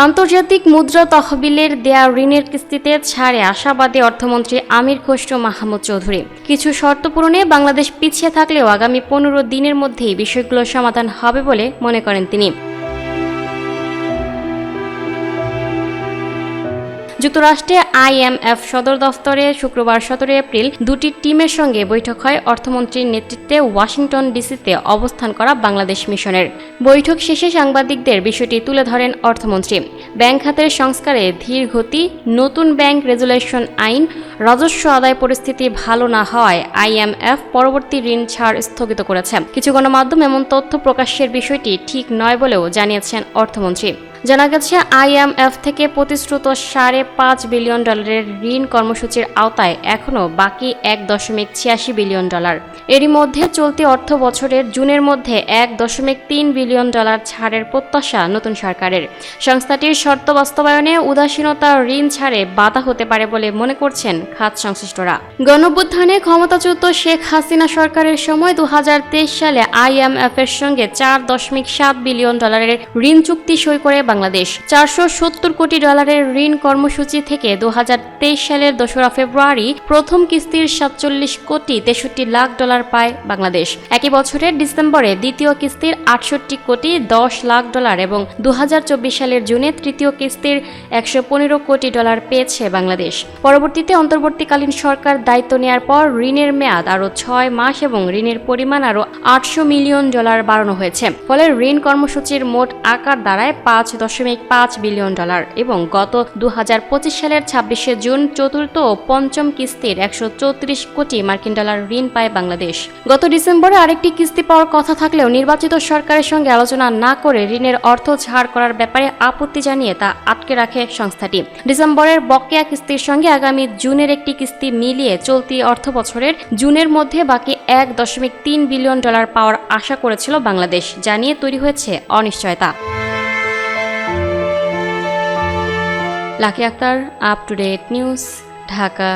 আন্তর্জাতিক মুদ্রা তহবিলের দেয়া ঋণের কিস্তিতে ছাড়ে আশাবাদী অর্থমন্ত্রী আমির খসরু মাহমুদ চৌধুরী। কিছু শর্ত পূরণে বাংলাদেশ পিছিয়ে থাকলেও আগামী 15 দিনের মধ্যেই বিষয়গুলো সমাধান হবে বলে মনে করেন তিনি। যুক্তরাষ্ট্রে IMF সদর দফতরে শুক্রবার 17 এপ্রিল দুটি টিমের সঙ্গে বৈঠক হয় অর্থমন্ত্রীর নেতৃত্বে ওয়াশিংটন ডিসিতে অবস্থান করা বাংলাদেশ মিশনের। বৈঠক শেষে সাংবাদিকদের বিষয়টি তুলে ধরেন অর্থমন্ত্রী। ব্যাংক খাতের সংস্কারে ধীর গতি, নতুন ব্যাংক রেজুলেশন আইন, রাজস্ব আদায় পরিস্থিতি ভালো না হওয়ায় IMF পরবর্তী ঋণ ছাড় স্থগিত করেছে। কিছু গণমাধ্যম এমন তথ্য প্রকাশের বিষয়টি ঠিক নয় বলেও জানিয়েছেন অর্থমন্ত্রী। জানা গেছে IMF থেকে প্রতিশ্রুত $5.5 বিলিয়ন ঋণ কর্মসূচির আওতায় এখনও বাকি $1.86 বিলিয়ন। এরই মধ্যে চলতি অর্থ বছরের জুনের মধ্যে $1.3 বিলিয়ন ছাড়ের প্রত্যাশা নতুন সরকারের। সংস্থাটির শর্ত বাস্তবায়নে উদাসীনতা ঋণ ছাড়ে বাধা হতে পারে বলে মনে করছেন খাত সংশ্লিষ্টরা। গণঅভ্যুত্থানে ক্ষমতাচ্যুত শেখ হাসিনা সরকারের সময় 2023 সালে IMF এর সঙ্গে $4.7 বিলিয়ন ঋণ চুক্তি সই করে বাংলাদেশ। $470 কোটি ঋণ কর্মসূচি থেকে 2023 সালের 2 ফেব্রুয়ারি প্রথম কিস্তির $47 কোটি 63 লাখ পায় বাংলাদেশ। একই বছরের ডিসেম্বরে দ্বিতীয় কিস্তির $68 কোটি 10 লাখ এবং 2024 সালের জুনে তৃতীয় কিস্তির $115 কোটি পেয়েছে বাংলাদেশ। পরবর্তীতে অন্তর্বর্তীকালীন সরকার দায়িত্ব নেয়ার পর ঋণের মেয়াদ আরও 6 মাস এবং ঋণের পরিমাণ আরও $800 মিলিয়ন বাড়ানো হয়েছে। ফলে ঋণ কর্মসূচির মোট আকার দাঁড়ায় $5.5 বিলিয়ন এবং গত 2025 সালের 26 জুন চতুর্থ ও পঞ্চম কিস্তির $134 কোটি মার্কিন ঋণ পায় বাংলাদেশ। গত ডিসেম্বরে আরেকটি কিস্তি পাওয়ার কথা থাকলেও নির্বাচিত সরকারের সঙ্গে আলোচনা না করে ঋণের অর্থ ছাড় করার ব্যাপারে আপত্তি জানিয়ে তা আটকে রাখে সংস্থাটি। ডিসেম্বরের বকেয়া কিস্তির সঙ্গে আগামী জুনের একটি কিস্তি মিলিয়ে চলতি অর্থ বছরের জুনের মধ্যে বাকি $1.3 বিলিয়ন পাওয়ার আশা করেছিল বাংলাদেশ, যা নিয়ে তৈরি হয়েছে অনিশ্চয়তা। Lucky Akter, up to date news, Dhaka.